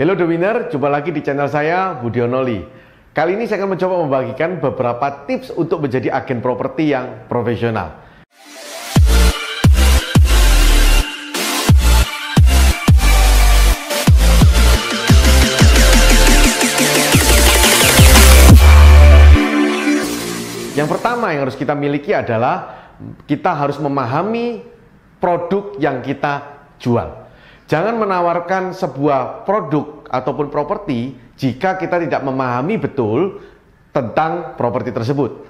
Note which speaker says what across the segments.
Speaker 1: Hello The Winner, jumpa lagi di channel saya, Budiono Lee. Kali ini saya akan mencoba membagikan beberapa tips untuk menjadi agen properti yang profesional. Yang pertama yang harus kita miliki adalah kita harus memahami produk yang kita jual. Jangan menawarkan sebuah produk ataupun properti jika kita tidak memahami betul tentang properti tersebut.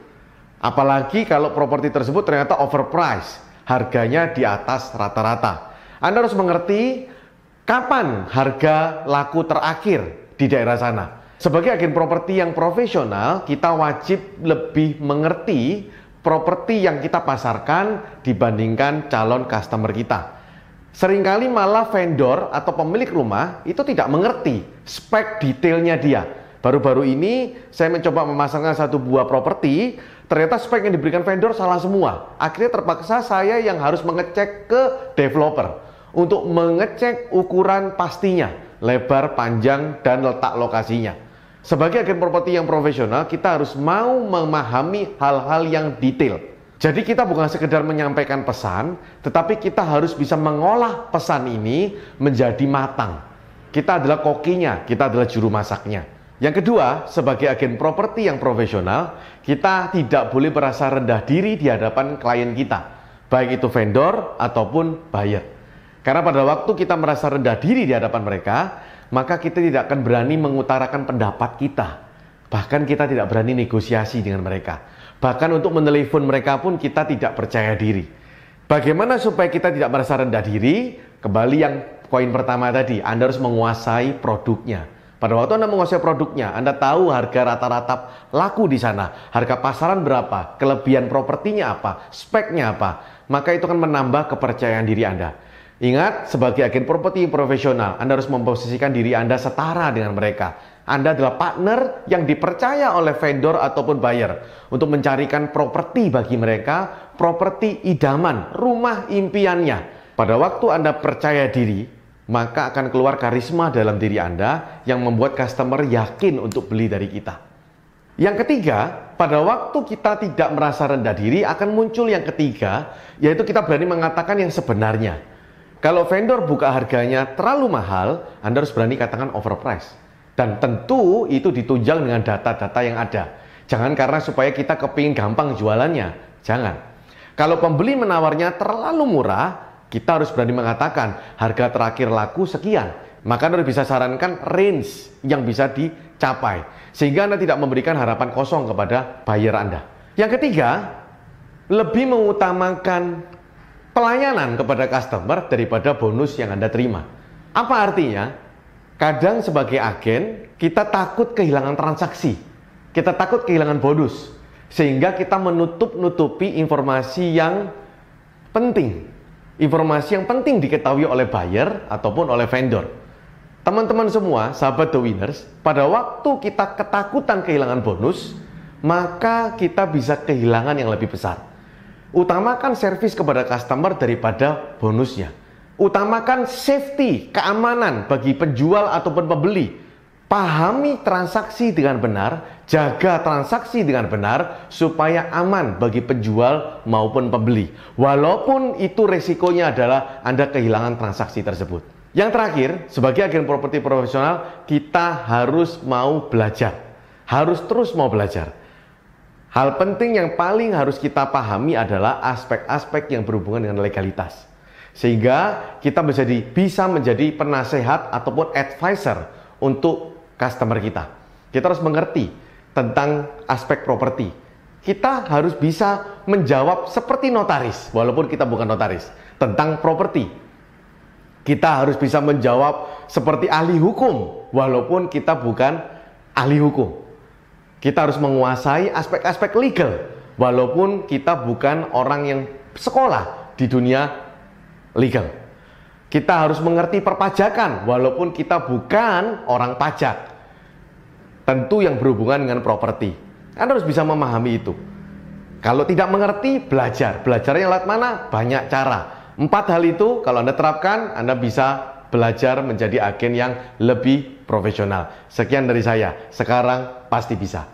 Speaker 1: Apalagi kalau properti tersebut ternyata overpriced, harganya di atas rata-rata. Anda harus mengerti kapan harga laku terakhir di daerah sana. Sebagai agen properti yang profesional, kita wajib lebih mengerti properti yang kita pasarkan dibandingkan calon customer kita. Seringkali malah vendor atau pemilik rumah itu tidak mengerti spek detailnya dia. Baru-baru ini saya mencoba memasarkan satu buah properti, ternyata spek yang diberikan vendor salah semua. Akhirnya terpaksa saya yang harus mengecek ke developer untuk mengecek ukuran pastinya, lebar, panjang, dan letak lokasinya. Sebagai agen properti yang profesional, kita harus mau memahami hal-hal yang detail. Jadi kita bukan sekedar menyampaikan pesan, tetapi kita harus bisa mengolah pesan ini menjadi matang. Kita adalah kokinya, kita adalah juru masaknya. Yang kedua, sebagai agen properti yang profesional, kita tidak boleh merasa rendah diri di hadapan klien kita, baik itu vendor ataupun buyer. Karena pada waktu kita merasa rendah diri di hadapan mereka, maka kita tidak akan berani mengutarakan pendapat kita. Bahkan kita tidak berani negosiasi dengan mereka. Bahkan untuk menelepon mereka pun kita tidak percaya diri. Bagaimana supaya kita tidak merasa rendah diri? Kembali yang poin pertama tadi, Anda harus menguasai produknya. Pada waktu Anda menguasai produknya, Anda tahu harga rata-rata laku di sana, harga pasaran berapa, kelebihan propertinya apa, speknya apa, maka itu akan menambah kepercayaan diri Anda. Ingat, sebagai agen properti profesional, Anda harus memposisikan diri Anda setara dengan mereka. Anda adalah partner yang dipercaya oleh vendor ataupun buyer untuk mencarikan properti bagi mereka, properti idaman, rumah impiannya. Pada waktu Anda percaya diri, maka akan keluar karisma dalam diri Anda yang membuat customer yakin untuk beli dari kita. Yang ketiga, pada waktu kita tidak merasa rendah diri, akan muncul yang ketiga, yaitu kita berani mengatakan yang sebenarnya. Kalau vendor buka harganya terlalu mahal, Anda harus berani katakan overpriced. Dan tentu itu ditunjang dengan data-data yang ada. Jangan karena supaya kita kepingin gampang jualannya. Jangan. Kalau pembeli menawarnya terlalu murah, kita harus berani mengatakan harga terakhir laku sekian. Maka Anda bisa sarankan range yang bisa dicapai. Sehingga Anda tidak memberikan harapan kosong kepada buyer Anda. Yang ketiga, lebih mengutamakan pelayanan kepada customer daripada bonus yang Anda terima. Apa artinya? Kadang sebagai agen, kita takut kehilangan transaksi. Kita takut kehilangan bonus. Sehingga kita menutup-nutupi informasi yang penting. Informasi yang penting diketahui oleh buyer ataupun oleh vendor. Teman-teman semua, sahabat The Winners, pada waktu kita ketakutan kehilangan bonus, maka kita bisa kehilangan yang lebih besar. Utamakan servis kepada customer daripada bonusnya. Utamakan safety, keamanan bagi penjual ataupun pembeli. Pahami transaksi dengan benar, jaga transaksi dengan benar supaya aman bagi penjual maupun pembeli. Walaupun itu resikonya adalah Anda kehilangan transaksi tersebut. Yang terakhir, sebagai agen properti profesional, kita harus mau belajar. Harus terus mau belajar. Hal penting yang paling harus kita pahami adalah aspek-aspek yang berhubungan dengan legalitas. Sehingga kita bisa menjadi penasehat ataupun advisor untuk customer kita. Kita harus mengerti tentang aspek properti. Kita harus bisa menjawab seperti notaris, walaupun kita bukan notaris, tentang properti. Kita harus bisa menjawab seperti ahli hukum, walaupun kita bukan ahli hukum. Kita harus menguasai aspek-aspek legal, walaupun kita bukan orang yang sekolah di dunia legal. Kita harus mengerti perpajakan walaupun kita bukan orang pajak. Tentu yang berhubungan dengan properti. Anda harus bisa memahami itu. Kalau tidak mengerti, belajar. Belajarnya lewat mana? Banyak cara. 4 hal itu kalau Anda terapkan, Anda bisa belajar menjadi agen yang lebih profesional. Sekian dari saya, sekarang pasti bisa.